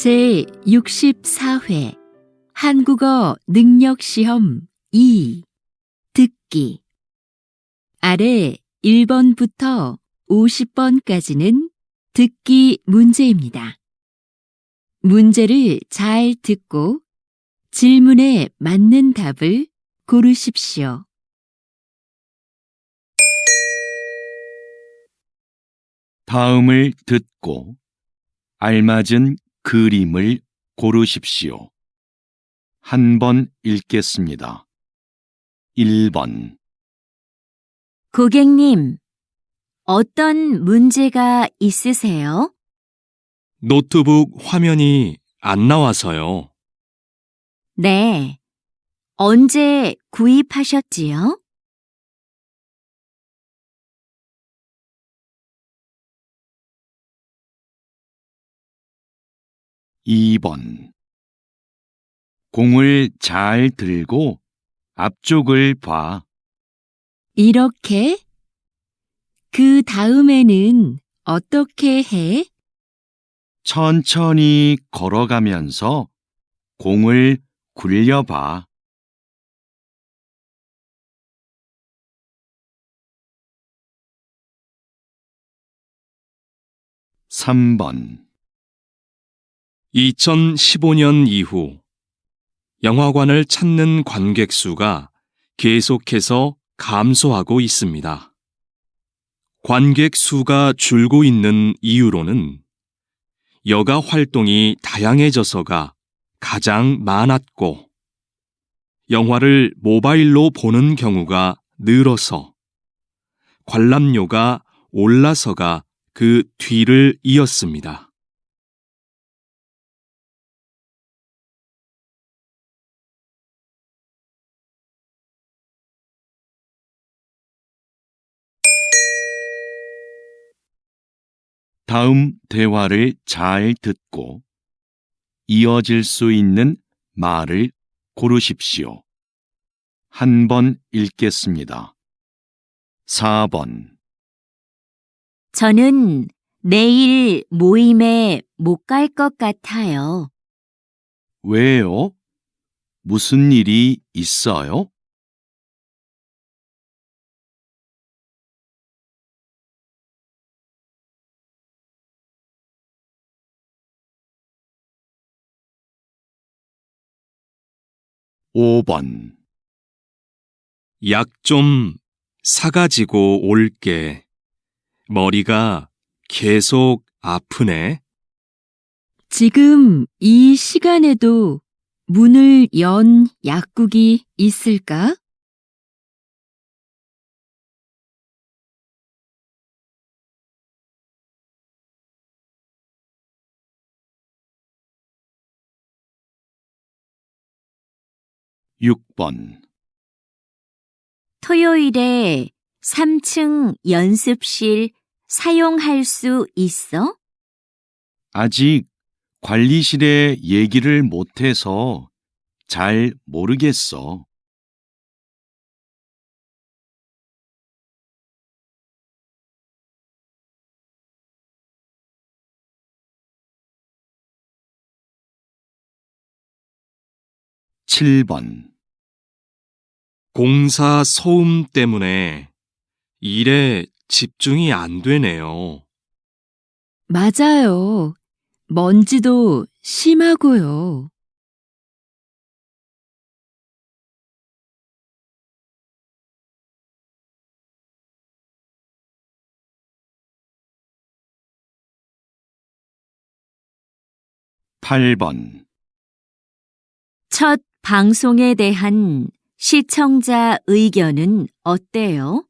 제64회 한국어 능력시험 2 듣기 아래 1번부터 50번까지는 듣기 문제입니다. 문제를 잘 듣고 질문에 맞는 답을 고르십시오. 다음을 듣고 알맞은 그림을 고르십시오. 한 번 읽겠습니다. 1번 고객님, 어떤 문제가 있으세요? 노트북 화면이 안 나와서요. 네. 언제 구입하셨지요? 2번 공을 잘 들고 앞쪽을 봐. 이렇게? 그 다음에는 어떻게 해? 천천히 걸어가면서 공을 굴려봐. 3번 2015년 이후 영화관을 찾는 관객 수가 계속해서 감소하고 있습니다. 관객 수가 줄고 있는 이유로는 여가 활동이 다양해져서가 가장 많았고, 영화를 모바일로 보는 경우가 늘어서, 관람료가 올라서가 그 뒤를 이었습니다. 다음 대화를 잘 듣고 이어질 수 있는 말을 고르십시오. 한 번 읽겠습니다. 4번 저는 내일 모임에 못 갈 것 같아요. 왜요? 무슨 일이 있어요? 5번 약 좀 사가지고 올게. 머리가 계속 아프네. 지금 이 시간에도 문을 연 약국이 있을까? 6번 토요일에 3층 연습실 사용할 수 있어? 아직 관리실에 얘기를 못해서 잘 모르겠어. 7번 공사 소음 때문에 일에 집중이 안 되네요. 맞아요. 먼지도 심하고요. 8번 첫 방송에 대한 시청자 의견은 어때요?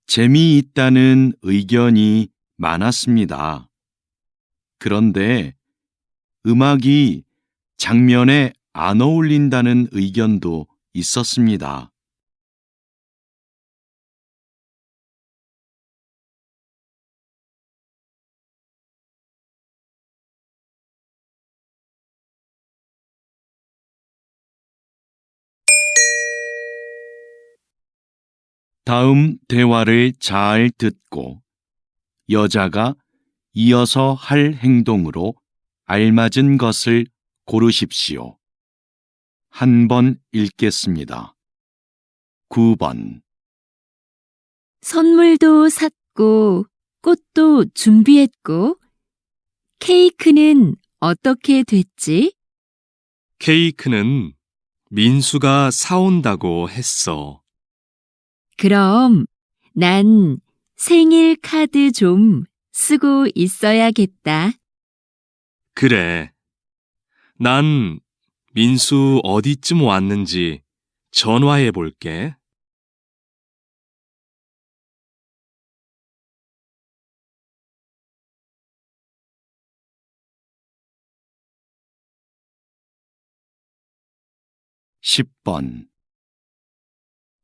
재미있다는 의견이 많았습니다. 그런데 음악이 장면에 안 어울린다는 의견도 있었습니다. 다음 대화를 잘 듣고 여자가 이어서 할 행동으로 알맞은 것을 고르십시오. 한 번 읽겠습니다. 9번. 선물도 샀고, 꽃도 준비했고, 케이크는 어떻게 됐지? 케이크는 민수가 사온다고 했어. 그럼 난 생일 카드 좀 쓰고 있어야겠다. 그래. 난 민수 어디쯤 왔는지 전화해 볼게. 10번.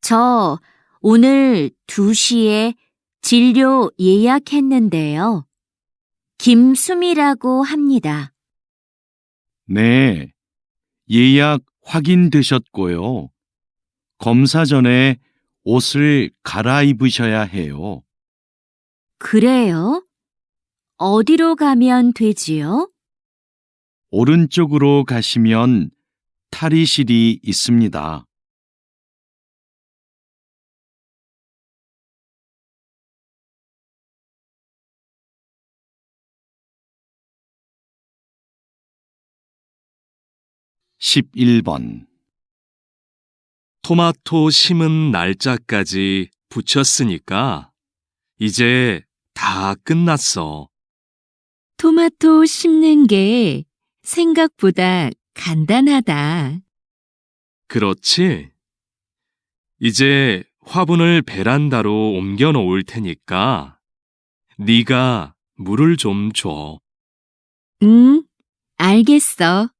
저 오늘 2시에 진료 예약했는데요. 김수미라고 합니다. 네, 예약 확인되셨고요. 검사 전에 옷을 갈아입으셔야 해요. 그래요? 어디로 가면 되지요? 오른쪽으로 가시면 탈의실이 있습니다. 11번. 토마토 심은 날짜까지 붙였으니까 이제 다 끝났어. 토마토 심는 게 생각보다 간단하다. 그렇지? 이제 화분을 베란다로 옮겨 놓을 테니까 네가 물을 좀 줘. 응, 알겠어.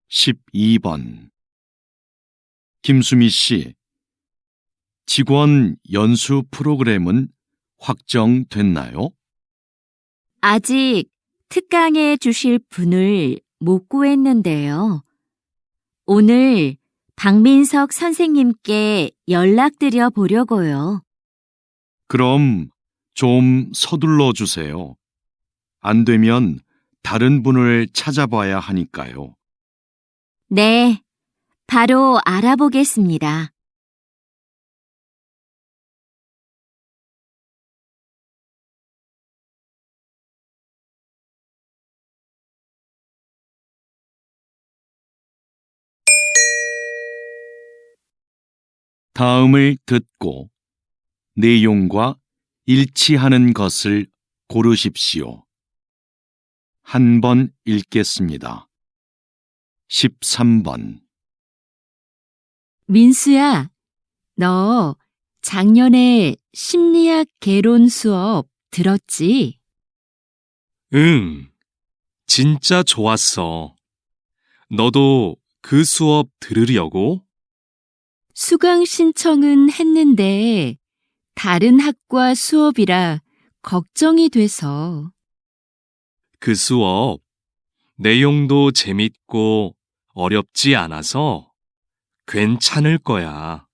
12번. 김수미 씨, 직원 연수 프로그램은 확정됐나요? 아직 특강해 주실 분을 못 구했는데요. 오늘 박민석 선생님께 연락드려 보려고요. 그럼 좀 서둘러 주세요. 안 되면 다른 분을 찾아봐야 하니까요. 네, 바로 알아보겠습니다. '다음을 듣고 내용과 일치하는 것을 고르십시오. 한 번 읽겠습니다. 13번. 민수야, 너 작년에 심리학 개론 수업 들었지? 응, 진짜 좋았어. 너도 그 수업 들으려고? 수강 신청은 했는데 다른 학과 수업이라 걱정이 돼서. 그 수업 내용도 재밌고 어렵지 않아서 괜찮을 거야.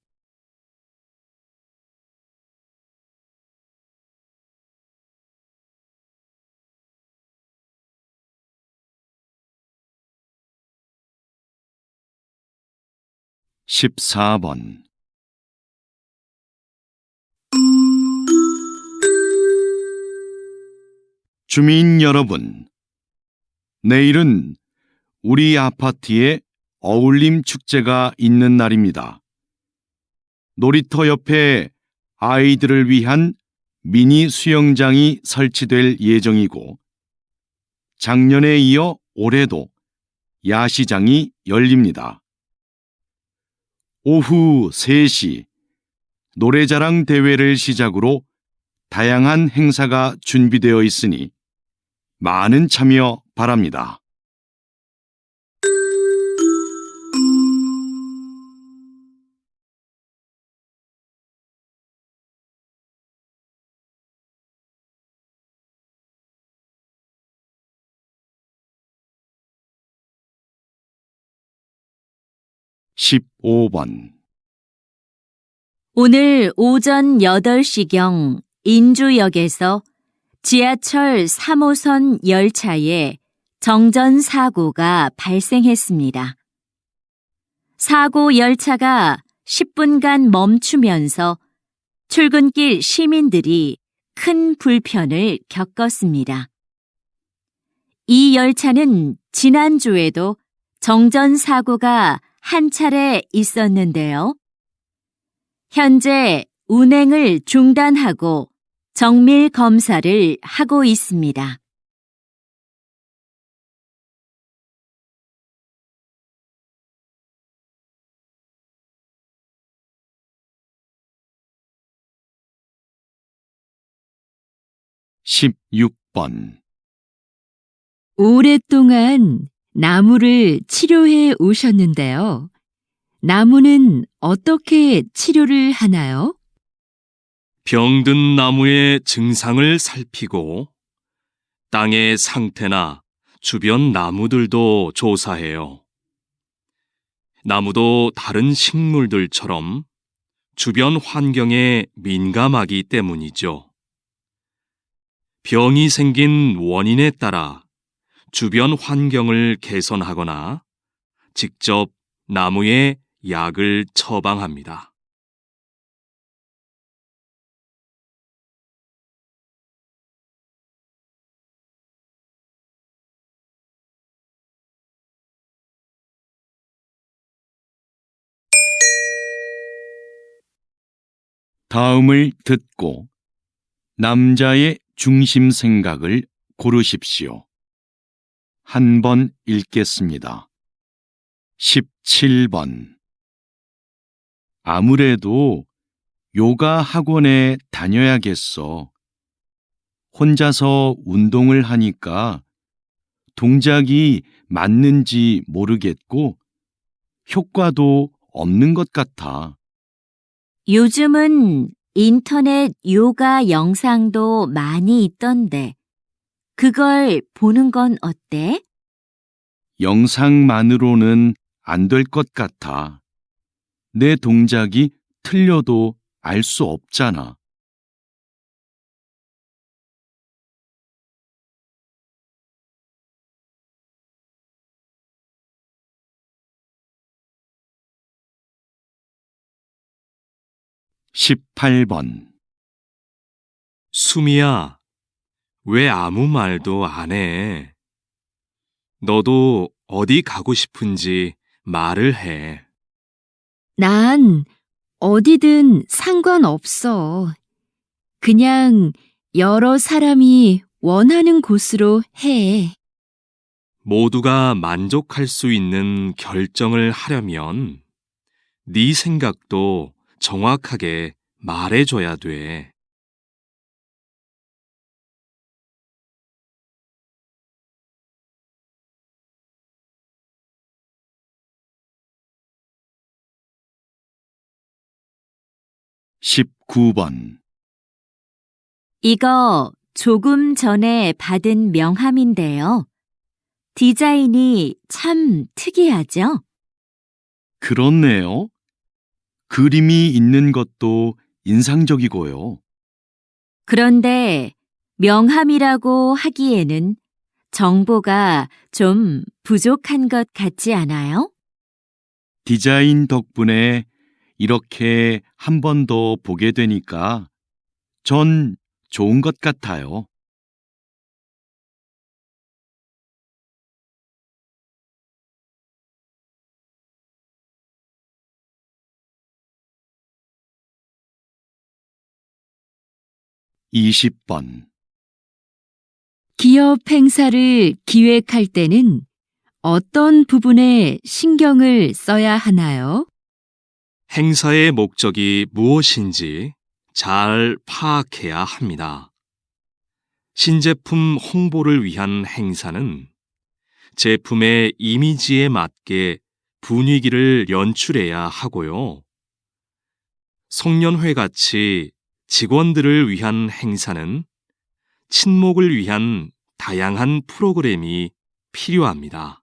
십사 번. 주민 여러분, 내일은 우리 아파트에 어울림 축제가 있는 날입니다. 놀이터 옆에 아이들을 위한 미니 수영장이 설치될 예정이고, 작년에 이어 올해도 야시장이 열립니다. 오후 3시 노래자랑 대회를 시작으로 다양한 행사가 준비되어 있으니 많은 참여 바랍니다. 15번. 오늘 오전 8시경 인주역에서 지하철 3호선 열차에 정전 사고가 발생했습니다. 사고 열차가 10분간 멈추면서 출근길 시민들이 큰 불편을 겪었습니다. 이 열차는 지난주에도 정전 사고가 한 차례 있었는데요. 현재 운행을 중단하고 정밀 검사를 하고 있습니다. 십육 번. 오랫동안 나무를 치료해 오셨는데요. 나무는 어떻게 치료를 하나요? 병든 나무의 증상을 살피고 땅의 상태나 주변 나무들도 조사해요. 나무도 다른 식물들처럼 주변 환경에 민감하기 때문이죠. 병이 생긴 원인에 따라 주변 환경을 개선하거나 직접 나무에 약을 처방합니다. 다음을 듣고 남자의 중심 생각을 고르십시오. 한 번 읽겠습니다. 17번. 아무래도 요가 학원에 다녀야겠어. 혼자서 운동을 하니까 동작이 맞는지 모르겠고 효과도 없는 것 같아. 요즘은 인터넷 요가 영상도 많이 있던데, 그걸 보는 건 어때? 영상만으로는 안 될 것 같아. 내 동작이 틀려도 알 수 없잖아. 십팔 번. 수미야, 왜 아무 말도 안 해? 너도 어디 가고 싶은지 말을 해. 난 어디든 상관없어. 그냥 여러 사람이 원하는 곳으로 해. 모두가 만족할 수 있는 결정을 하려면 네 생각도 정확하게 말해줘야 돼. 십구 번. 이거 조금 전에 받은 명함인데요. 디자인이 참 특이하죠? 그렇네요. 그림이 있는 것도 인상적이고요. 그런데 명함이라고 하기에는 정보가 좀 부족한 것 같지 않아요? 디자인 덕분에 이렇게 한 번 더 보게 되니까 전 좋은 것 같아요. 이십 번. 기업 행사를 기획할 때는 어떤 부분에 신경을 써야 하나요? 행사의 목적이 무엇인지 잘 파악해야 합니다. 신제품 홍보를 위한 행사는 제품의 이미지에 맞게 분위기를 연출해야 하고요. 송년회 같이 직원들을 위한 행사는 친목을 위한 다양한 프로그램이 필요합니다.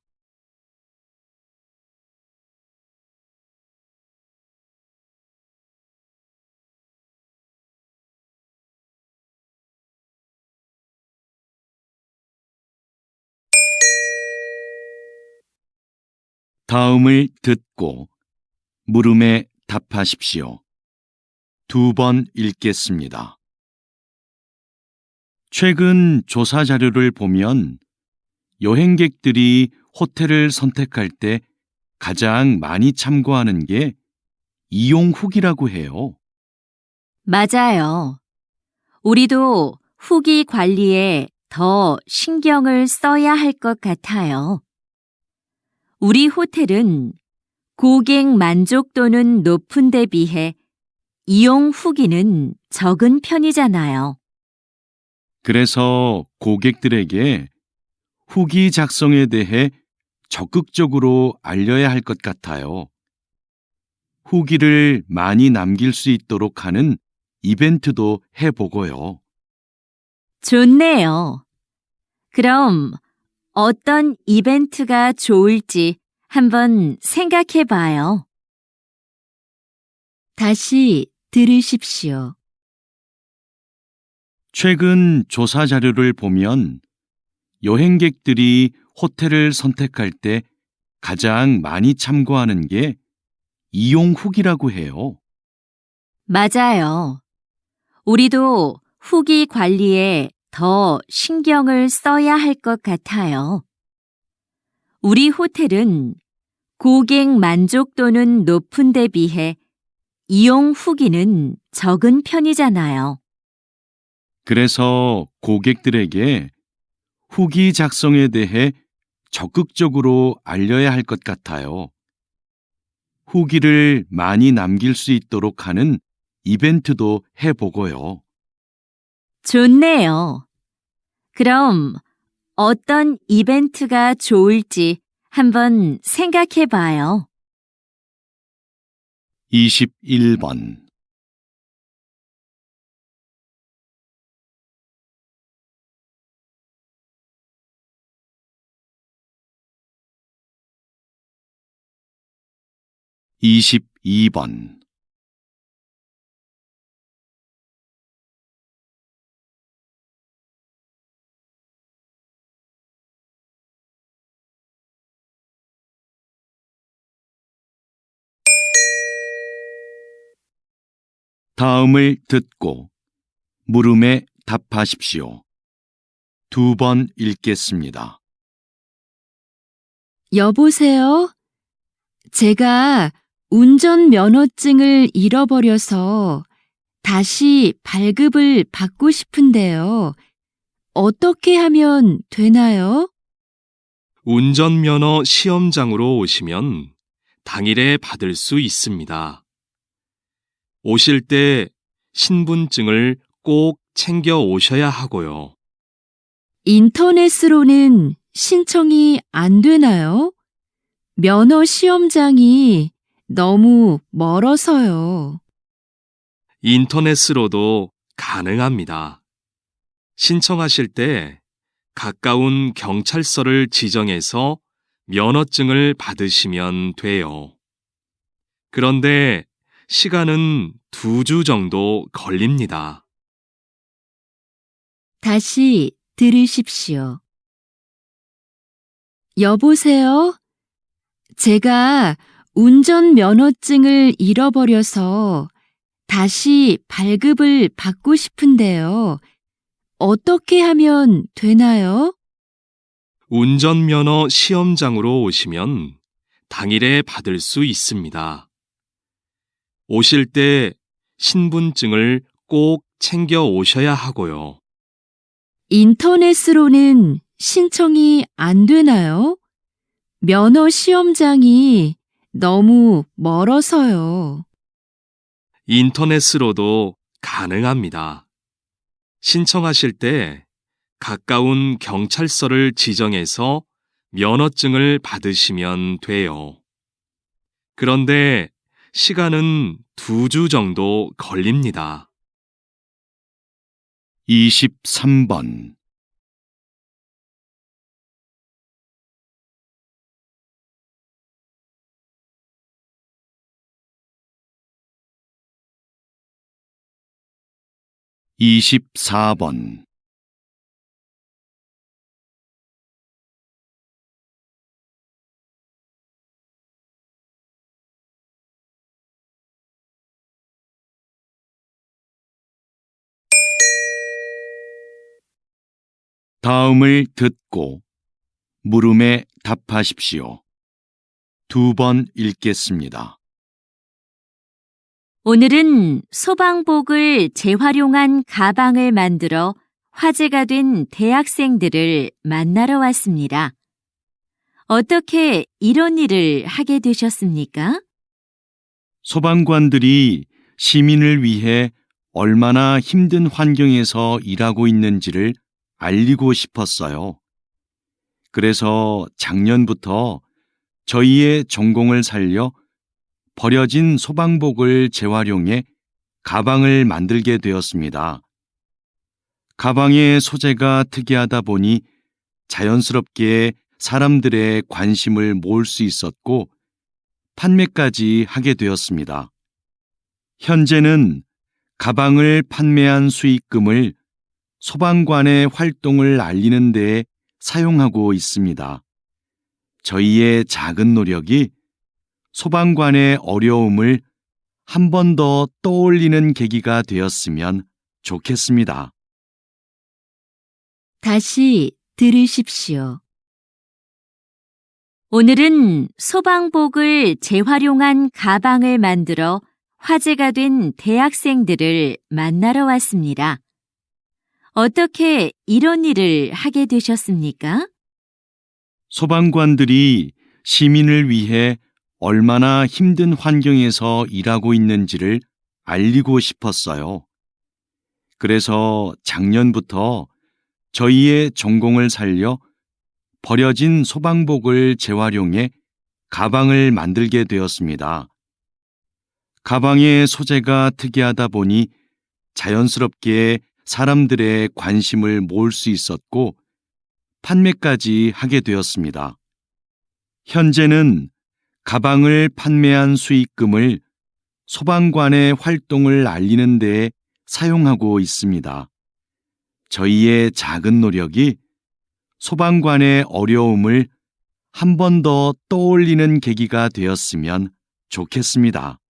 다음을 듣고 물음에 답하십시오. 2번 읽겠습니다. 최근 조사 자료를 보면 여행객들이 호텔을 선택할 때 가장 많이 참고하는 게 이용 후기라고 해요. 맞아요. 우리도 후기 관리에 더 신경을 써야 할 것 같아요. 우리 호텔은 고객 만족도는 높은 데 비해 이용 후기는 적은 편이잖아요. 그래서 고객들에게 후기 작성에 대해 적극적으로 알려야 할 것 같아요. 후기를 많이 남길 수 있도록 하는 이벤트도 해보고요. 좋네요. 그럼 어떤 이벤트가 좋을지 한번 생각해 봐요. 다시 들으십시오. 최근 조사 자료를 보면 여행객들이 호텔을 선택할 때 가장 많이 참고하는 게 이용 후기라고 해요. 맞아요. 우리도 후기 관리에 더 신경을 써야 할 것 같아요. 우리 호텔은 고객 만족도는 높은 데 비해 이용 후기는 적은 편이잖아요. 그래서 고객들에게 후기 작성에 대해 적극적으로 알려야 할 것 같아요. 후기를 많이 남길 수 있도록 하는 이벤트도 해보고요. 좋네요. 그럼 어떤 이벤트가 좋을지 한번 생각해 봐요. 21번. (22번) 다음을 듣고 물음에 답하십시오. 2번 읽겠습니다. 여보세요? 제가 운전면허증을 잃어버려서 다시 발급을 받고 싶은데요. 어떻게 하면 되나요? 운전면허 시험장으로 오시면 당일에 받을 수 있습니다. 오실 때 신분증을 꼭 챙겨 오셔야 하고요. 인터넷으로는 신청이 안 되나요? 면허 시험장이 너무 멀어서요. 인터넷으로도 가능합니다. 신청하실 때 가까운 경찰서를 지정해서 면허증을 받으시면 돼요. 그런데 시간은 2주 정도 걸립니다. 다시 들으십시오. 여보세요? 제가 운전면허증을 잃어버려서 다시 발급을 받고 싶은데요. 어떻게 하면 되나요? 운전면허 시험장으로 오시면 당일에 받을 수 있습니다. 오실 때 신분증을 꼭 챙겨 오셔야 하고요. 인터넷으로는 신청이 안 되나요? 면허 시험장이 너무 멀어서요. 인터넷으로도 가능합니다. 신청하실 때 가까운 경찰서를 지정해서 면허증을 받으시면 돼요. 그런데 시간은 2주 정도 걸립니다. 23번. (24번) 다음을 듣고 물음에 답하십시오. 2번 읽겠습니다. 오늘은 소방복을 재활용한 가방을 만들어 화제가 된 대학생들을 만나러 왔습니다. 어떻게 이런 일을 하게 되셨습니까? 소방관들이 시민을 위해 얼마나 힘든 환경에서 일하고 있는지를 알리고 싶었어요. 그래서 작년부터 저희의 전공을 살려 버려진 소방복을 재활용해 가방을 만들게 되었습니다. 가방의 소재가 특이하다 보니 자연스럽게 사람들의 관심을 모을 수 있었고 판매까지 하게 되었습니다. 현재는 가방을 판매한 수익금을 소방관의 활동을 알리는 데 사용하고 있습니다. 저희의 작은 노력이 소방관의 어려움을 한 번 더 떠올리는 계기가 되었으면 좋겠습니다. 다시 들으십시오. 오늘은 소방복을 재활용한 가방을 만들어 화제가 된 대학생들을 만나러 왔습니다. 어떻게 이런 일을 하게 되셨습니까? 소방관들이 시민을 위해 얼마나 힘든 환경에서 일하고 있는지를 알리고 싶었어요. 그래서 작년부터 저희의 전공을 살려 버려진 소방복을 재활용해 가방을 만들게 되었습니다. 가방의 소재가 특이하다 보니 자연스럽게 사람들의 관심을 모을 수 있었고 판매까지 하게 되었습니다. 현재는 가방을 판매한 수익금을 소방관의 활동을 알리는 데 사용하고 있습니다. 저희의 작은 노력이 소방관의 어려움을 한 번 더 떠올리는 계기가 되었으면 좋겠습니다.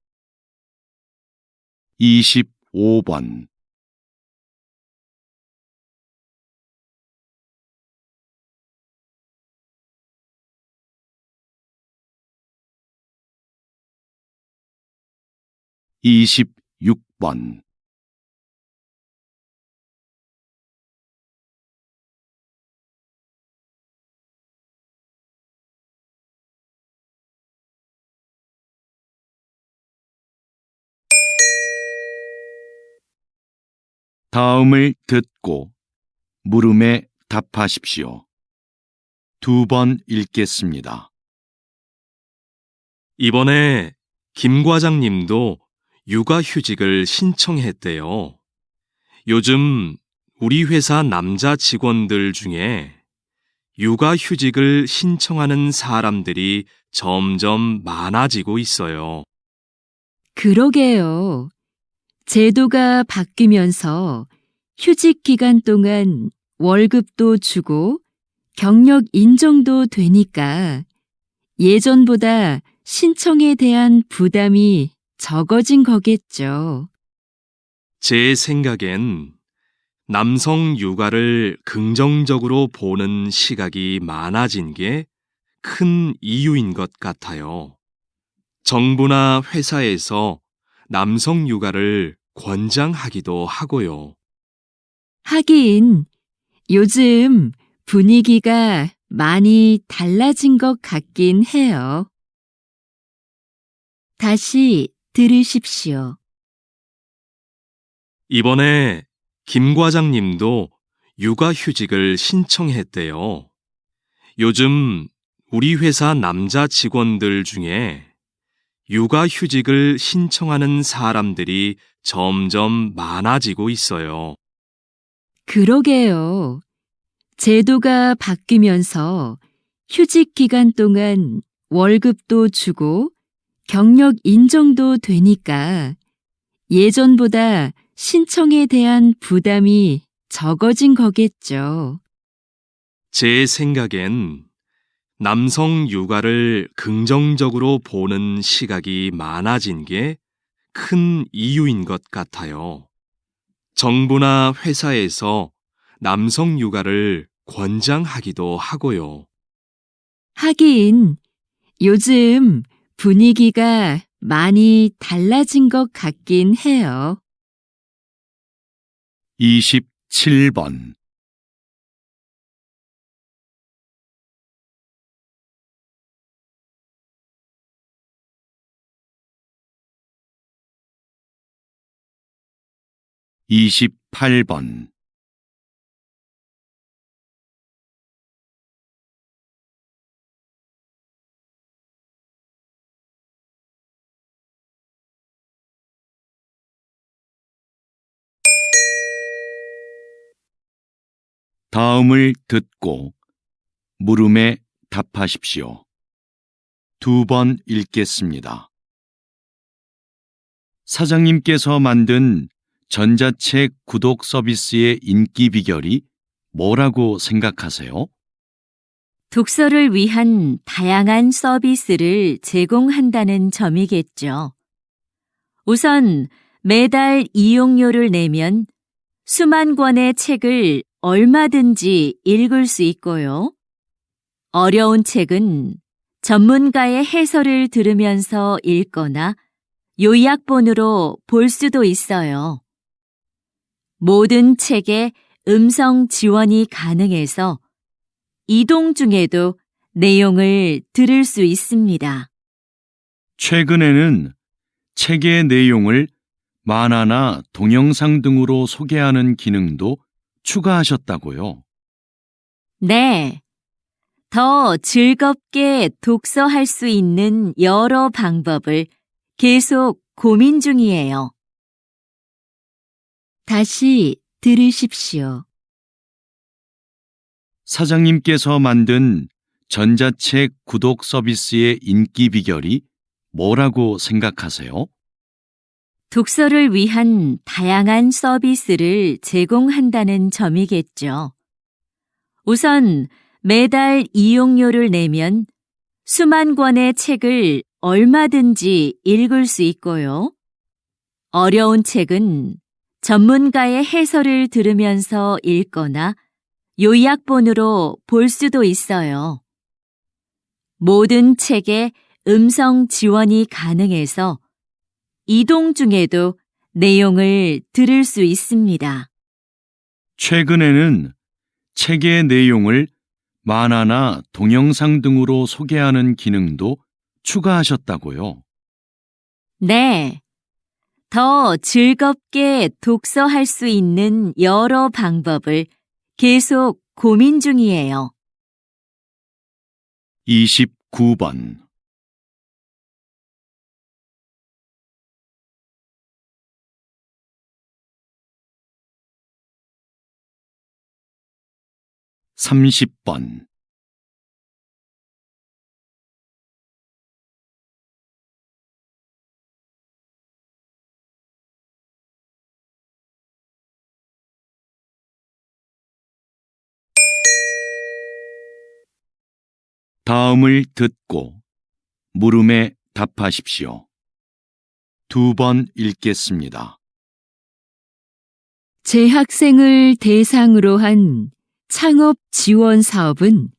25번 (26번) 다음을 듣고 물음에 답하십시오. 2번 읽겠습니다. 이번에 김 과장님도 육아휴직을 신청했대요. 요즘 우리 회사 남자 직원들 중에 육아휴직을 신청하는 사람들이 점점 많아지고 있어요. 그러게요. 제도가 바뀌면서 휴직 기간 동안 월급도 주고 경력 인정도 되니까 예전보다 신청에 대한 부담이 적어진 거겠죠. 제 생각엔 남성 육아를 긍정적으로 보는 시각이 많아진 게 큰 이유인 것 같아요. 정부나 회사에서 남성 육아를 권장하기도 하고요. 하긴 요즘 분위기가 많이 달라진 것 같긴 해요. 다시 들으십시오. 이번에 김 과장님도 육아휴직을 신청했대요. 요즘 우리 회사 남자 직원들 중에 육아휴직을 신청하는 사람들이 점점 많아지고 있어요. 그러게요. 제도가 바뀌면서 휴직 기간 동안 월급도 주고 경력 인정도 되니까 예전보다 신청에 대한 부담이 적어진 거겠죠. 제 생각엔 남성 육아를 긍정적으로 보는 시각이 많아진 게 큰 이유인 것 같아요. 정부나 회사에서 남성 육아를 권장하기도 하고요. 하긴, 요즘 분위기가 많이 달라진 것 같긴 해요. 27번. (28번) 다음을 듣고 물음에 답하십시오. 2번 읽겠습니다. 사장님께서 만든 전자책 구독 서비스의 인기 비결이 뭐라고 생각하세요? 독서를 위한 다양한 서비스를 제공한다는 점이겠죠. 우선 매달 이용료를 내면 수만 권의 책을 얼마든지 읽을 수 있고요. 어려운 책은 전문가의 해설을 들으면서 읽거나 요약본으로 볼 수도 있어요. 모든 책에 음성 지원이 가능해서 이동 중에도 내용을 들을 수 있습니다. 최근에는 책의 내용을 만화나 동영상 등으로 소개하는 기능도 추가하셨다고요. 네. 더 즐겁게 독서할 수 있는 여러 방법을 계속 고민 중이에요. 다시 들으십시오. 사장님께서 만든 전자책 구독 서비스의 인기 비결이 뭐라고 생각하세요? 독서를 위한 다양한 서비스를 제공한다는 점이겠죠. 우선 매달 이용료를 내면 수만 권의 책을 얼마든지 읽을 수 있고요. 어려운 책은 전문가의 해설을 들으면서 읽거나 요약본으로 볼 수도 있어요. 모든 책에 음성 지원이 가능해서 이동 중에도 내용을 들을 수 있습니다. 최근에는 책의 내용을 만화나 동영상 등으로 소개하는 기능도 추가하셨다고요. 네. 더 즐겁게 독서할 수 있는 여러 방법을 계속 고민 중이에요. 29번. (30번) 다음을 듣고 물음에 답하십시오. 2번 읽겠습니다. 재학생을 대상으로 한 창업 지원 사업은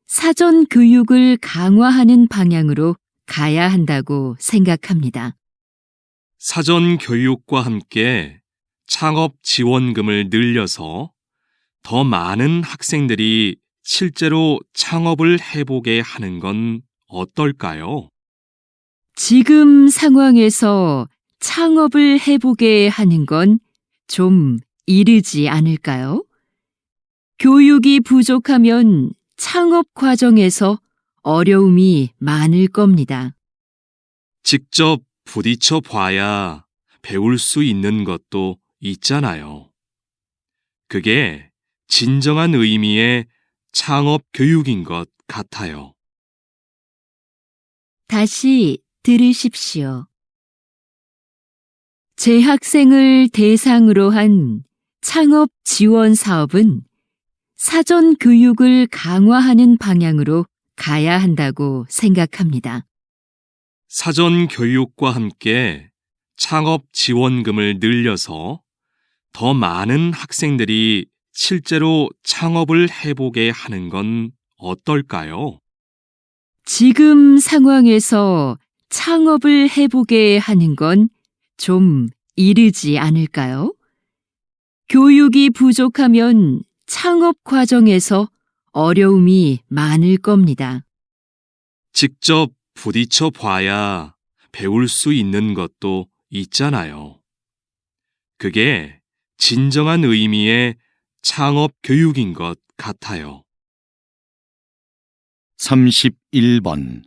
사전 교육을 강화하는 방향으로 가야 한다고 생각합니다. 사전 교육과 함께 창업 지원금을 늘려서 더 많은 학생들이 실제로 창업을 해보게 하는 건 어떨까요? 지금 상황에서 창업을 해보게 하는 건 좀 이르지 않을까요? 교육이 부족하면 창업 과정에서 어려움이 많을 겁니다. 직접 부딪혀 봐야 배울 수 있는 것도 있잖아요. 그게 진정한 의미의 창업 교육인 것 같아요. 다시 들으십시오. 재학생을 대상으로 한 창업 지원 사업은 사전 교육을 강화하는 방향으로 가야 한다고 생각합니다. 사전 교육과 함께 창업 지원금을 늘려서 더 많은 학생들이 실제로 창업을 해보게 하는 건 어떨까요? 지금 상황에서 창업을 해보게 하는 건 좀 이르지 않을까요? 교육이 부족하면 창업 과정에서 어려움이 많을 겁니다. 직접 부딪혀 봐야 배울 수 있는 것도 있잖아요. 그게 진정한 의미의 창업 교육인 것 같아요. 31번.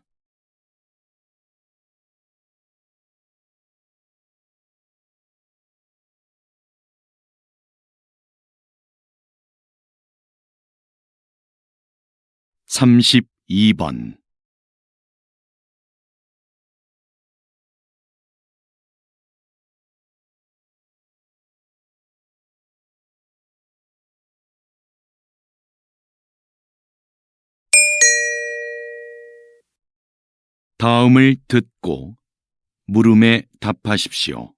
(32번) 다음을 듣고 물음에 답하십시오.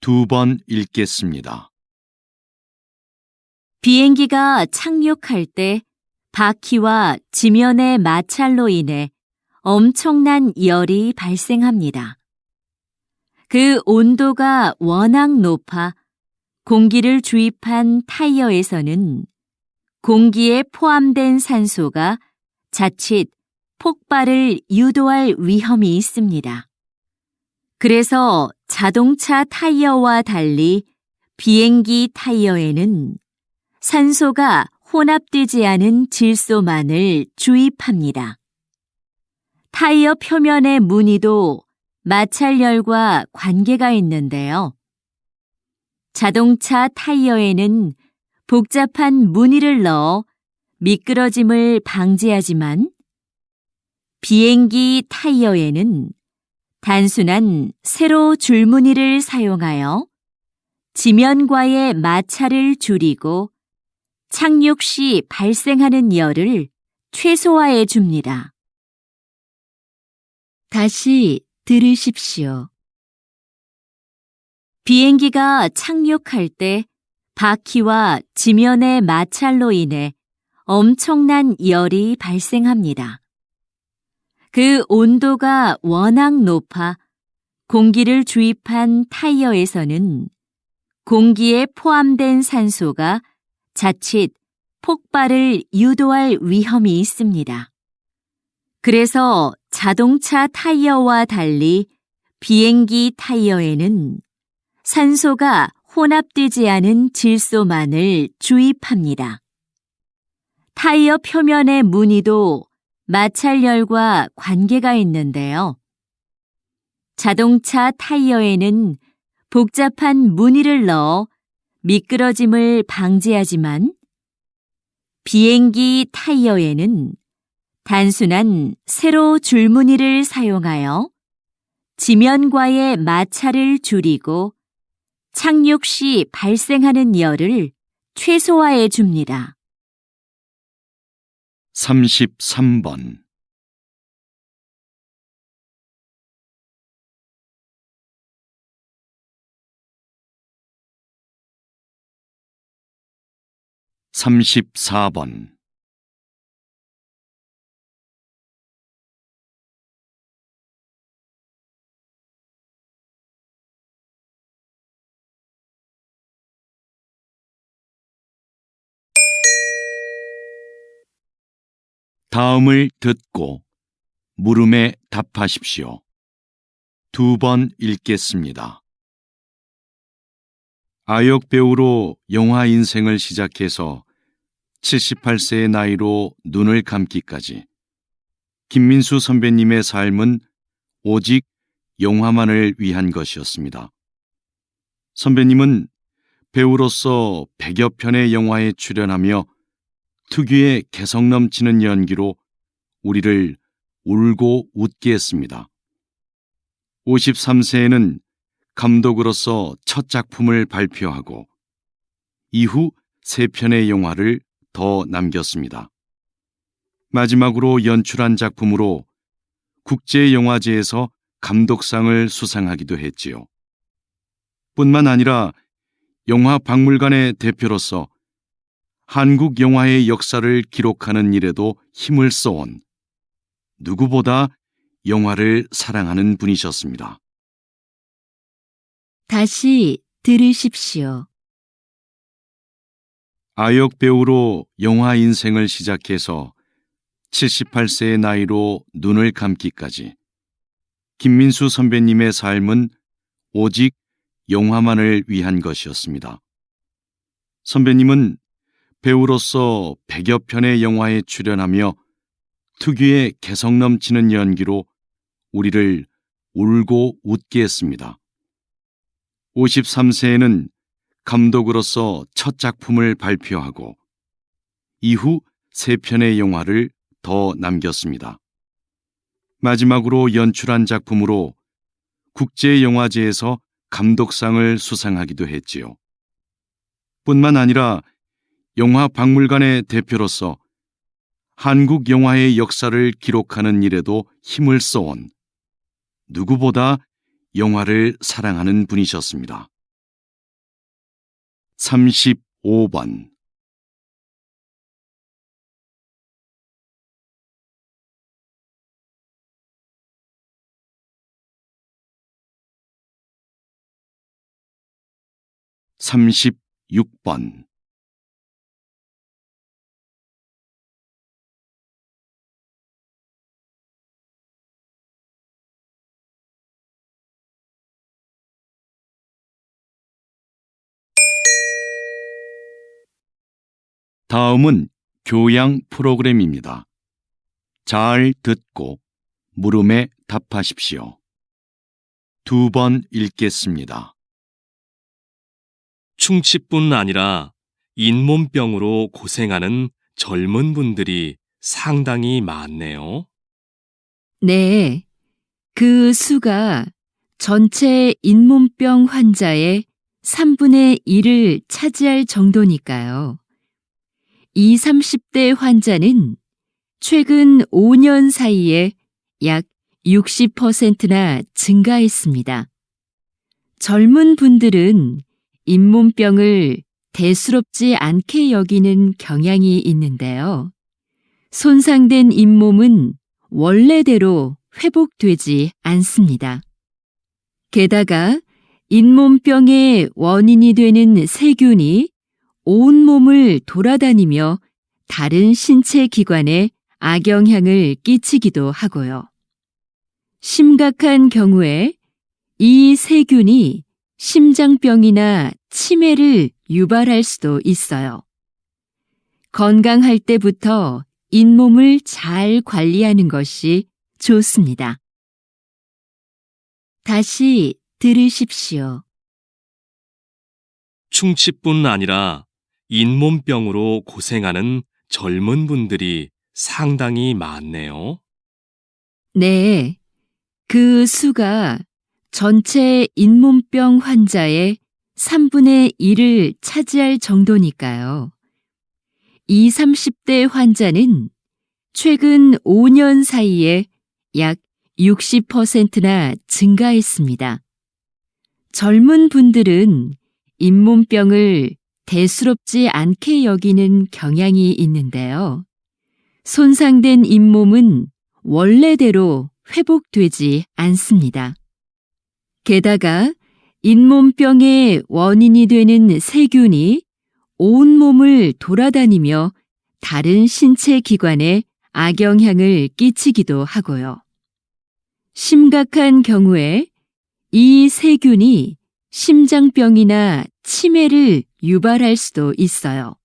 2번 읽겠습니다. 비행기가 착륙할 때 바퀴와 지면의 마찰로 인해 엄청난 열이 발생합니다. 그 온도가 워낙 높아 공기를 주입한 타이어에서는 공기에 포함된 산소가 자칫 폭발을 유도할 위험이 있습니다. 그래서 자동차 타이어와 달리 비행기 타이어에는 산소가 혼합되지 않은 질소만을 주입합니다. 타이어 표면의 무늬도 마찰열과 관계가 있는데요. 자동차 타이어에는 복잡한 무늬를 넣어 미끄러짐을 방지하지만 비행기 타이어에는 단순한 세로 줄무늬를 사용하여 지면과의 마찰을 줄이고 착륙 시 발생하는 열을 최소화해 줍니다. 다시 들으십시오. 비행기가 착륙할 때 바퀴와 지면의 마찰로 인해 엄청난 열이 발생합니다. 그 온도가 워낙 높아 공기를 주입한 타이어에서는 공기에 포함된 산소가 자칫 폭발을 유도할 위험이 있습니다. 그래서 자동차 타이어와 달리 비행기 타이어에는 산소가 혼합되지 않은 질소만을 주입합니다. 타이어 표면의 무늬도 마찰열과 관계가 있는데요. 자동차 타이어에는 복잡한 무늬를 넣어 미끄러짐을 방지하지만 비행기 타이어에는 단순한 세로 줄무늬를 사용하여 지면과의 마찰을 줄이고 착륙 시 발생하는 열을 최소화해 줍니다. 33번. (34번) 다음을 듣고 물음에 답하십시오. 2번 읽겠습니다. 아역 배우로 영화 인생을 시작해서 78세의 나이로 눈을 감기까지 김민수 선배님의 삶은 오직 영화만을 위한 것이었습니다. 선배님은 배우로서 100여 편의 영화에 출연하며 특유의 개성 넘치는 연기로 우리를 울고 웃게 했습니다. 53세에는 감독으로서 첫 작품을 발표하고 이후 3편의 영화를 더 남겼습니다. 마지막으로 연출한 작품으로 국제영화제에서 감독상을 수상하기도 했지요. 뿐만 아니라 영화박물관의 대표로서 한국 영화의 역사를 기록하는 일에도 힘을 써온 누구보다 영화를 사랑하는 분이셨습니다. 다시 들으십시오. 아역 배우로 영화 인생을 시작해서 78세의 나이로 눈을 감기까지 김민수 선배님의 삶은 오직 영화만을 위한 것이었습니다. 선배님은 배우로서 100여 편의 영화에 출연하며 특유의 개성 넘치는 연기로 우리를 울고 웃게 했습니다. 53세에는 감독으로서 첫 작품을 발표하고 이후 3편의 영화를 더 남겼습니다. 마지막으로 연출한 작품으로 국제영화제에서 감독상을 수상하기도 했지요. 뿐만 아니라 영화박물관의 대표로서 한국 영화의 역사를 기록하는 일에도 힘을 써온 누구보다 영화를 사랑하는 분이셨습니다. 35번 36번 다음은 교양 프로그램입니다. 잘 듣고 물음에 답하십시오. 2번 읽겠습니다. 충치뿐 아니라 잇몸병으로 고생하는 젊은 분들이 상당히 많네요. 네, 그 수가 전체 잇몸병 환자의 3분의 1을 차지할 정도니까요. 20, 30대 환자는 최근 5년 사이에 약 60%나 증가했습니다. 젊은 분들은 잇몸병을 대수롭지 않게 여기는 경향이 있는데요. 손상된 잇몸은 원래대로 회복되지 않습니다. 게다가 잇몸병의 원인이 되는 세균이 온몸을 돌아다니며 다른 신체 기관에 악영향을 끼치기도 하고요. 심각한 경우에 이 세균이 심장병이나 치매를 유발할 수도 있어요. 건강할 때부터 잇몸을 잘 관리하는 것이 좋습니다. 다시 들으십시오. 충치뿐 아니라 잇몸병으로 고생하는 젊은 분들이 상당히 많네요. 네, 그 수가 전체 잇몸병 환자의 3분의 1을 차지할 정도니까요. 20, 30대 환자는 최근 5년 사이에 약 60%나 증가했습니다. 젊은 분들은 잇몸병을 대수롭지 않게 여기는 경향이 있는데요. 손상된 잇몸은 원래대로 회복되지 않습니다. 게다가 잇몸병의 원인이 되는 세균이 온몸을 돌아다니며 다른 신체 기관에 악영향을 끼치기도 하고요. 심각한 경우에 이 세균이 심장병이나 치매를 유발할 수도 있어요.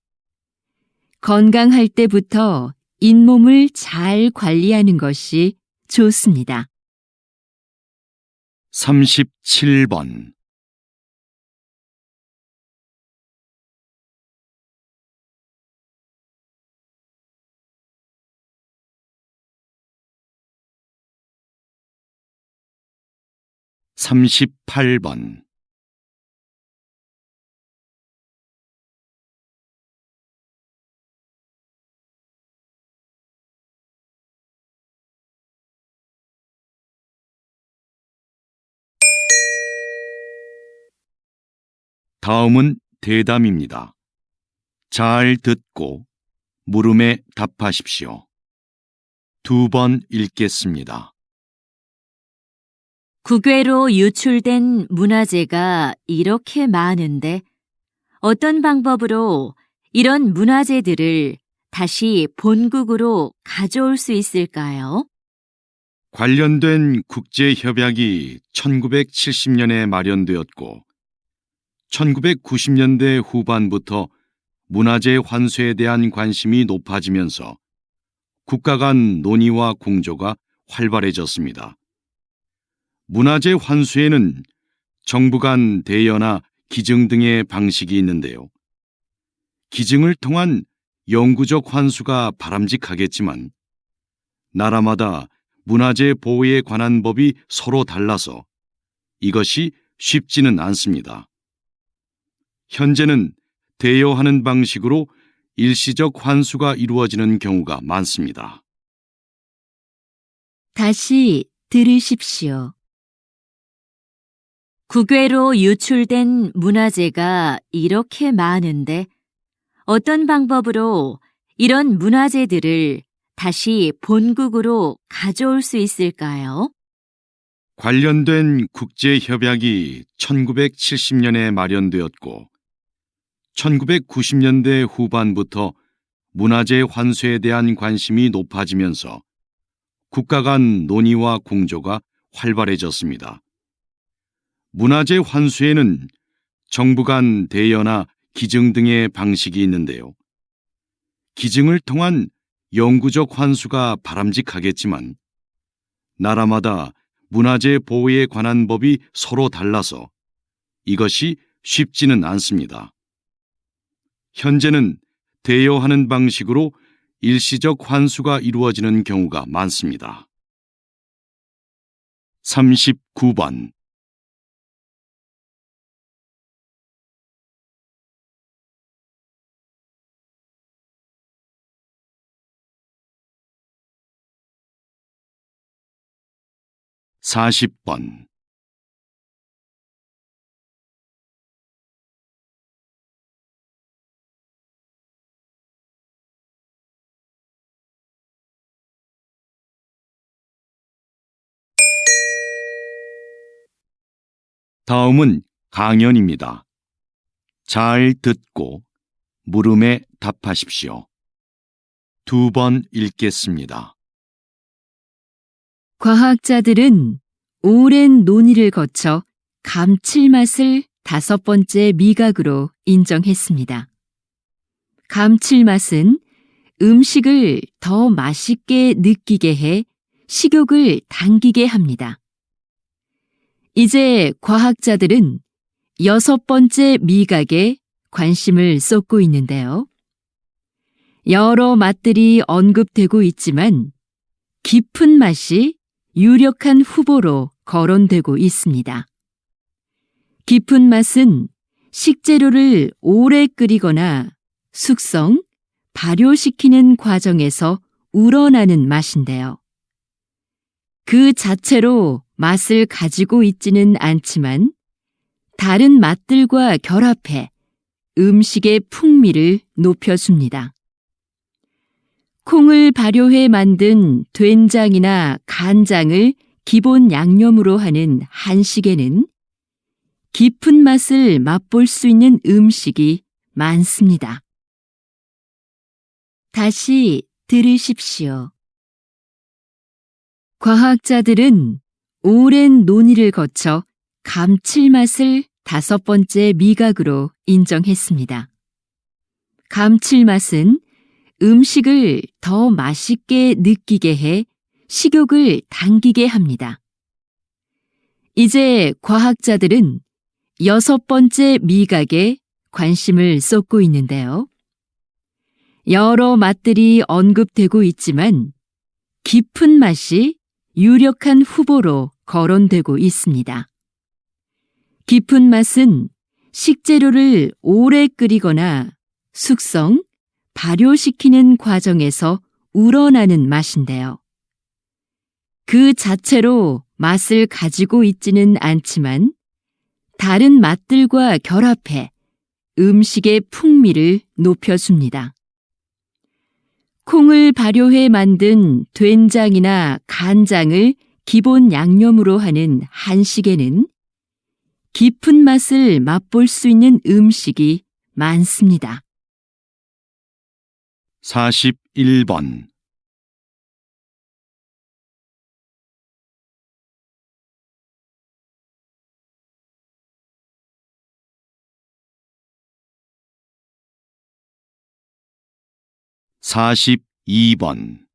건강할 때부터 잇몸을 잘 관리하는 것이 좋습니다. 37번 38번 다음은 대담입니다. 잘 듣고 물음에 답하십시오. 2번 읽겠습니다. 국외로 유출된 문화재가 이렇게 많은데 어떤 방법으로 이런 문화재들을 다시 본국으로 가져올 수 있을까요? 관련된 국제협약이 1970년에 마련되었고 1990년대 후반부터 문화재 환수에 대한 관심이 높아지면서 국가 간 논의와 공조가 활발해졌습니다. 문화재 환수에는 정부 간 대여나 기증 등의 방식이 있는데요. 기증을 통한 영구적 환수가 바람직하겠지만 나라마다 문화재 보호에 관한 법이 서로 달라서 이것이 쉽지는 않습니다. 현재는 대여하는 방식으로 일시적 환수가 이루어지는 경우가 많습니다. 다시 들으십시오. 국외로 유출된 문화재가 이렇게 많은데 어떤 방법으로 이런 문화재들을 다시 본국으로 가져올 수 있을까요? 관련된 국제협약이 1970년에 마련되었고 1990년대 후반부터 문화재 환수에 대한 관심이 높아지면서 국가 간 논의와 공조가 활발해졌습니다. 문화재 환수에는 정부 간 대여나 기증 등의 방식이 있는데요. 기증을 통한 영구적 환수가 바람직하겠지만 나라마다 문화재 보호에 관한 법이 서로 달라서 이것이 쉽지는 않습니다. 현재는 대여하는 방식으로 일시적 환수가 이루어지는 경우가 많습니다. 39번 (40번) 다음은 강연입니다. 잘 듣고 물음에 답하십시오. 2번 읽겠습니다. 과학자들은 오랜 논의를 거쳐 감칠맛을 5번째 미각으로 인정했습니다. 감칠맛은 음식을 더 맛있게 느끼게 해 식욕을 당기게 합니다. 이제 과학자들은 6번째 미각에 관심을 쏟고 있는데요. 여러 맛들이 언급되고 있지만 깊은 맛이 유력한 후보로 거론되고 있습니다. 깊은 맛은 식재료를 오래 끓이거나 숙성, 발효시키는 과정에서 우러나는 맛인데요. 그 자체로 맛을 가지고 있지는 않지만 다른 맛들과 결합해 음식의 풍미를 높여줍니다. 콩을 발효해 만든 된장이나 간장을 기본 양념으로 하는 한식에는 깊은 맛을 맛볼 수 있는 음식이 많습니다. 다시 들으십시오. 과학자들은 오랜 논의를 거쳐 감칠맛을 5번째 미각으로 인정했습니다. 감칠맛은 음식을 더 맛있게 느끼게 해 식욕을 당기게 합니다. 이제 과학자들은 6번째 미각에 관심을 쏟고 있는데요. 여러 맛들이 언급되고 있지만 깊은 맛이 유력한 후보로 거론되고 있습니다. 깊은 맛은 식재료를 오래 끓이거나 숙성, 발효시키는 과정에서 우러나는 맛인데요. 그 자체로 맛을 가지고 있지는 않지만 다른 맛들과 결합해 음식의 풍미를 높여줍니다. 콩을 발효해 만든 된장이나 간장을 기본 양념으로 하는 한식에는 깊은 맛을 맛볼 수 있는 음식이 많습니다. 41번. 사십이 번.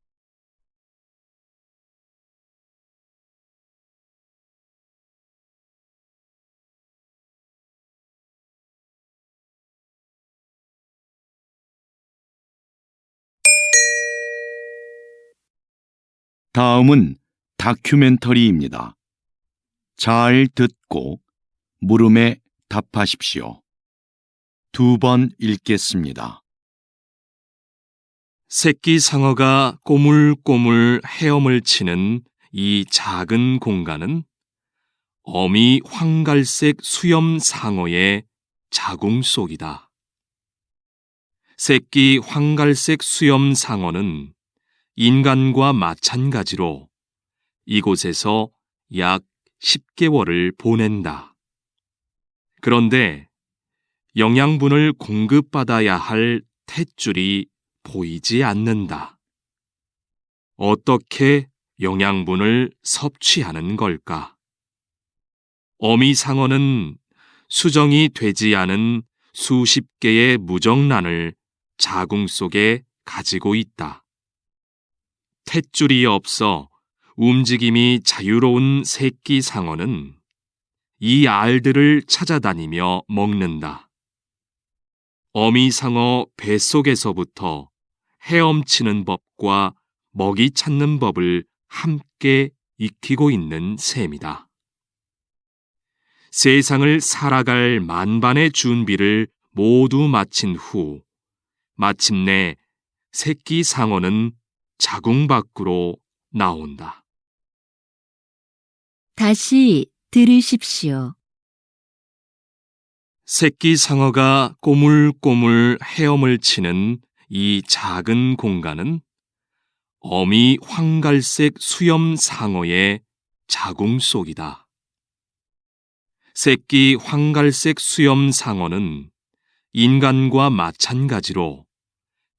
다음은 다큐멘터리입니다. 잘 듣고 물음에 답하십시오. 2번 읽겠습니다. 새끼 상어가 꼬물꼬물 헤엄을 치는 이 작은 공간은 어미 황갈색 수염 상어의 자궁 속이다. 새끼 황갈색 수염 상어는 인간과 마찬가지로 이곳에서 약 10개월을 보낸다. 그런데 영양분을 공급받아야 할 탯줄이 보이지 않는다. 어떻게 영양분을 섭취하는 걸까? 어미 상어는 수정이 되지 않은 수십 개의 무정란을 자궁 속에 가지고 있다. 탯줄이 없어 움직임이 자유로운 새끼 상어는 이 알들을 찾아다니며 먹는다. 어미 상어 뱃속에서부터 헤엄치는 법과 먹이 찾는 법을 함께 익히고 있는 셈이다. 세상을 살아갈 만반의 준비를 모두 마친 후 마침내 새끼 상어는 자궁 밖으로 나온다. 다시 들으십시오. 새끼 상어가 꼬물꼬물 헤엄을 치는 이 작은 공간은 어미 황갈색 수염 상어의 자궁 속이다. 새끼 황갈색 수염 상어는 인간과 마찬가지로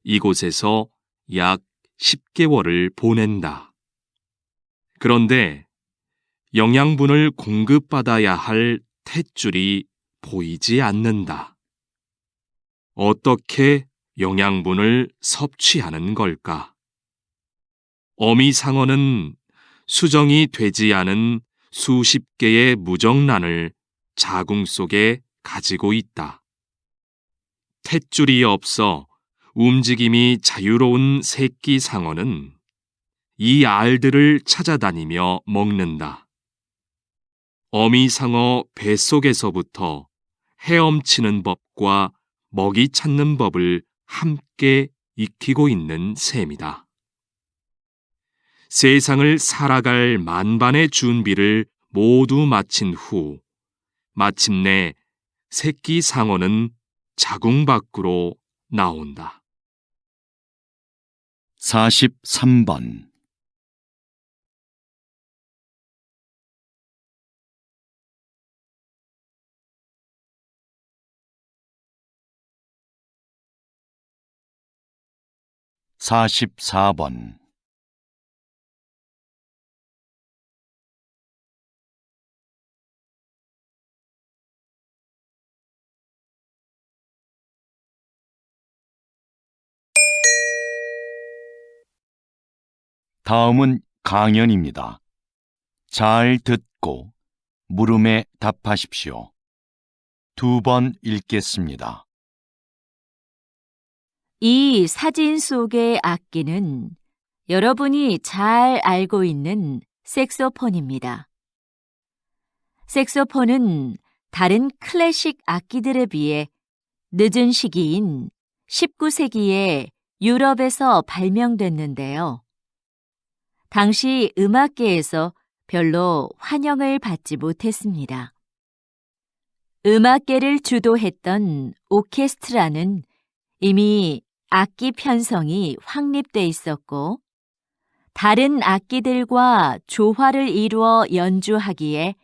이곳에서 약 10개월을 보낸다. 그런데 영양분을 공급받아야 할 탯줄이 보이지 않는다. 어떻게 영양분을 섭취하는 걸까? 어미 상어는 수정이 되지 않은 수십 개의 무정란을 자궁 속에 가지고 있다. 탯줄이 없어 움직임이 자유로운 새끼 상어는 이 알들을 찾아다니며 먹는다. 어미 상어 뱃속에서부터 헤엄치는 법과 먹이 찾는 법을 함께 익히고 있는 셈이다. 세상을 살아갈 만반의 준비를 모두 마친 후 마침내 새끼 상어는 자궁 밖으로 나온다. 43번. 사십사 번. 다음은 강연입니다. 잘 듣고 물음에 답하십시오. 2번 읽겠습니다. 이 사진 속의 악기는 여러분이 잘 알고 있는 색소폰입니다. 색소폰은 다른 클래식 악기들에 비해 늦은 시기인 19세기에 유럽에서 발명됐는데요. 당시 음악계에서 별로 환영을 받지 못했습니다. 음악계를 주도했던 오케스트라는 이미 악기 편성이 확립돼 있었고, 다른 악기들과 조화를 이루어 연주하기에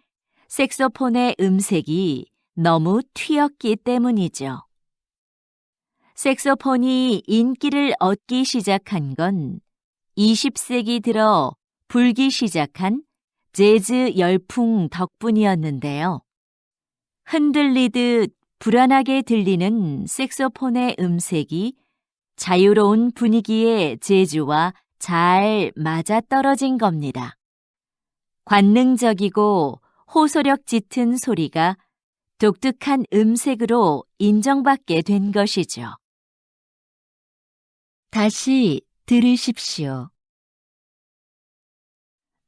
색소폰의 음색이 너무 튀었기 때문이죠. 색소폰이 인기를 얻기 시작한 건 20세기 들어 불기 시작한 재즈 열풍 덕분이었는데요. 흔들리듯 불안하게 들리는 색소폰의 음색이 자유로운 분위기의 재즈와 잘 맞아떨어진 겁니다. 관능적이고 호소력 짙은 소리가 독특한 음색으로 인정받게 된 것이죠. 다시 들으십시오.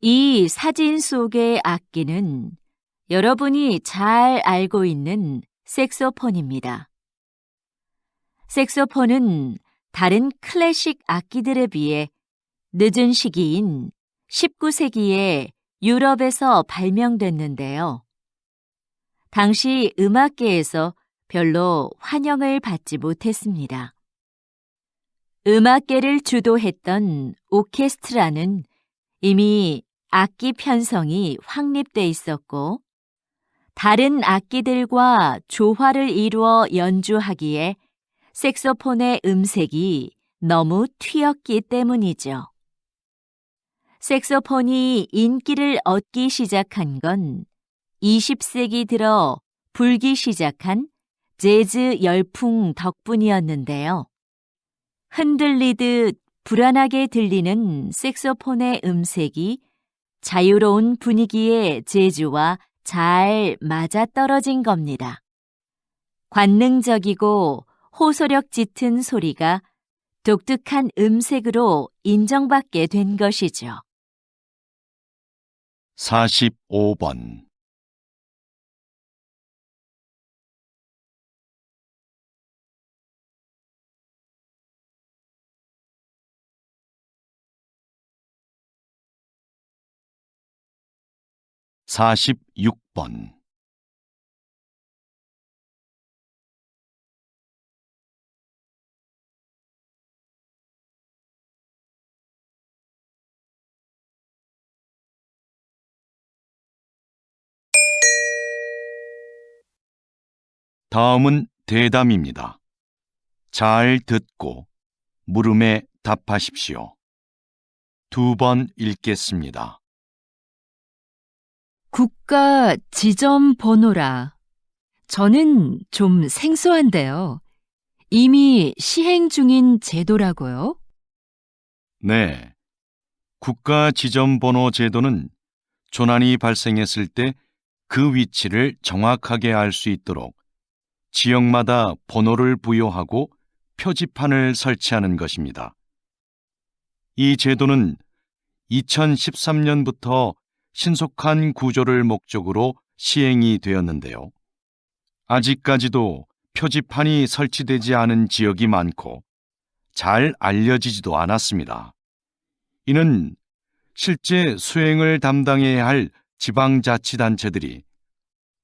이 사진 속의 악기는 여러분이 잘 알고 있는 색소폰입니다. 색소폰은 다른 클래식 악기들에 비해 늦은 시기인 19세기에 유럽에서 발명됐는데요. 당시 음악계에서 별로 환영을 받지 못했습니다. 음악계를 주도했던 오케스트라는 이미 악기 편성이 확립돼 있었고, 다른 악기들과 조화를 이루어 연주하기에 색소폰의 음색이 너무 튀었기 때문이죠. 색소폰이 인기를 얻기 시작한 건 20세기 들어 불기 시작한 재즈 열풍 덕분이었는데요. 흔들리듯 불안하게 들리는 색소폰의 음색이 자유로운 분위기의 재즈와 잘 맞아떨어진 겁니다. 관능적이고 호소력 짙은 소리가 독특한 음색으로 인정받게 된 것이죠. 45번. 사십육 번. 다음은 대담입니다. 잘 듣고 물음에 답하십시오. 2번 읽겠습니다. 국가 지점 번호라. 저는 좀 생소한데요. 이미 시행 중인 제도라고요? 네. 국가 지점번호 제도는 조난이 발생했을 때 그 위치를 정확하게 알 수 있도록 지역마다 번호를 부여하고 표지판을 설치하는 것입니다. 이 제도는 2013년부터 신속한 구조를 목적으로 시행이 되었는데요. 아직까지도 표지판이 설치되지 않은 지역이 많고 잘 알려지지도 않았습니다. 이는 실제 수행을 담당해야 할 지방자치단체들이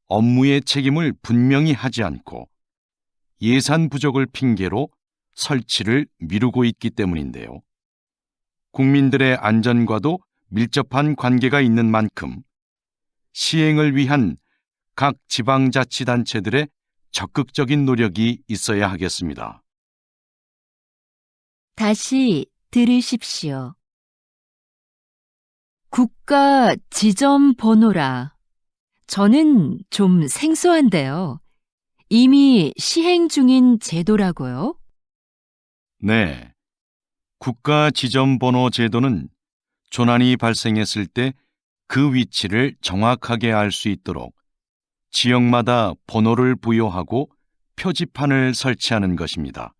업무의 책임을 분명히 하지 않고 예산 부족을 핑계로 설치를 미루고 있기 때문인데요. 국민들의 안전과도 밀접한 관계가 있는 만큼 시행을 위한 각 지방자치단체들의 적극적인 노력이 있어야 하겠습니다. 다시 들으십시오. 국가 지점 번호라. 저는 좀 생소한데요. 이미 시행 중인 제도라고요? 네. 국가 지점번호 제도는 조난이 발생했을 때 그 위치를 정확하게 알 수 있도록 지역마다 번호를 부여하고 표지판을 설치하는 것입니다.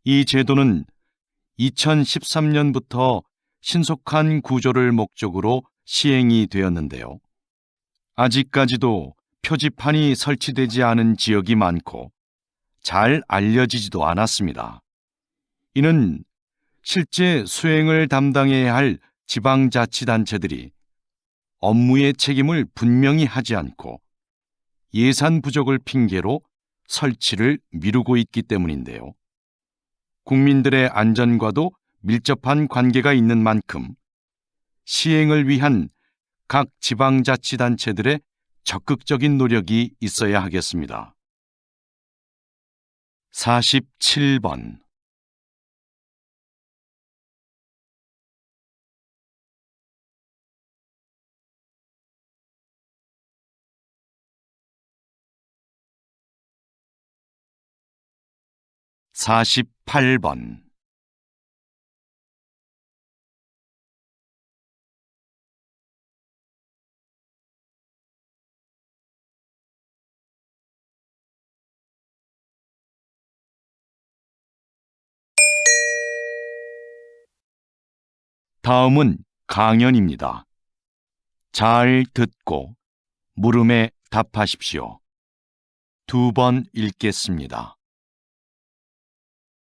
이 제도는 2013년부터 신속한 구조를 목적으로 시행이 되었는데요. 아직까지도 표지판이 설치되지 않은 지역이 많고 잘 알려지지도 않았습니다. 이는 실제 수행을 담당해야 할 지방자치단체들이 업무의 책임을 분명히 하지 않고 예산 부족을 핑계로 설치를 미루고 있기 때문인데요. 국민들의 안전과도 밀접한 관계가 있는 만큼 시행을 위한 각 지방자치단체들의 적극적인 노력이 있어야 하겠습니다. 47번 48번 '다음은 강연입니다. 잘 듣고 물음에 답하십시오. 2번 읽겠습니다.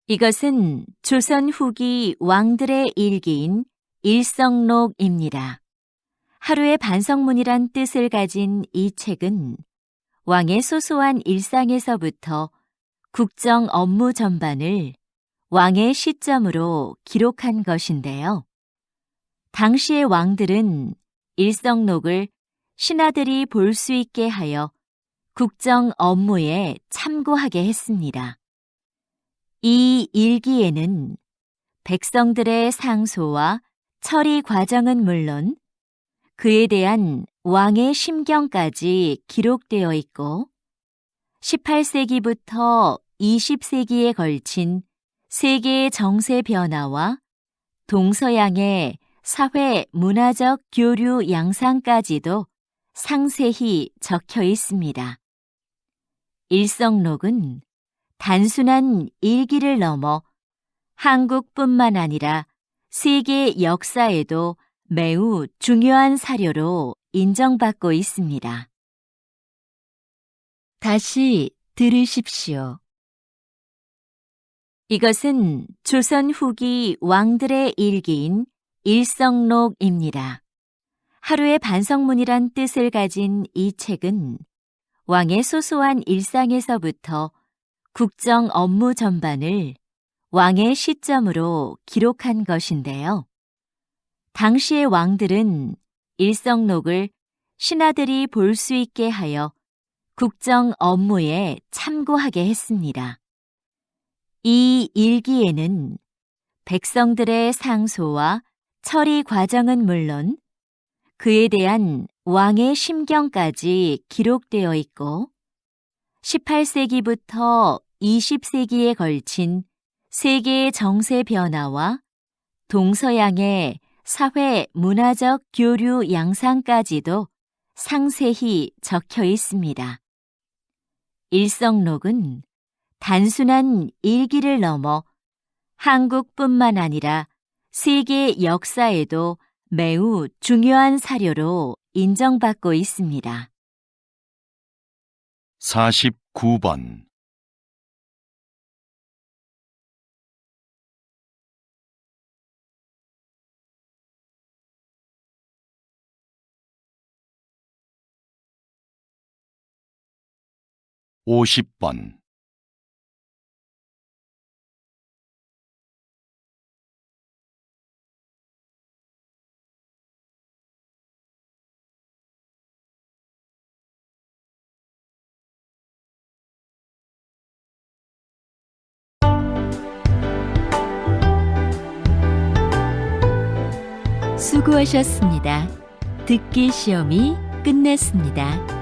이것은 조선 후기 왕들의 일기인 일성록입니다. 하루의 반성문이란 뜻을 가진 이 책은 왕의 소소한 일상에서부터 국정 업무 전반을 왕의 시점으로 기록한 것인데요. 당시의 왕들은 일성록을 신하들이 볼 수 있게 하여 국정 업무에 참고하게 했습니다. 이 일기에는 백성들의 상소와 처리 과정은 물론 그에 대한 왕의 심경까지 기록되어 있고 18세기부터 20세기에 걸친 세계의 정세 변화와 동서양의 사회 문화적 교류 양상까지도 상세히 적혀 있습니다. 일성록은 단순한 일기를 넘어 한국뿐만 아니라 세계 역사에도 매우 중요한 사료로 인정받고 있습니다. 다시 들으십시오. 이것은 조선 후기 왕들의 일기인 일성록입니다. 하루의 반성문이란 뜻을 가진 이 책은 왕의 소소한 일상에서부터 국정 업무 전반을 왕의 시점으로 기록한 것인데요. 당시의 왕들은 일성록을 신하들이 볼 수 있게 하여 국정 업무에 참고하게 했습니다. 이 일기에는 백성들의 상소와 처리 과정은 물론 그에 대한 왕의 심경까지 기록되어 있고 18세기부터 20세기에 걸친 세계의 정세 변화와 동서양의 사회 문화적 교류 양상까지도 상세히 적혀 있습니다. 일성록은 단순한 일기를 넘어 한국뿐만 아니라 세계 역사에도 매우 중요한 사료로 인정받고 있습니다. 49번 50번 '수고하셨습니다. 듣기 시험이 끝났습니다.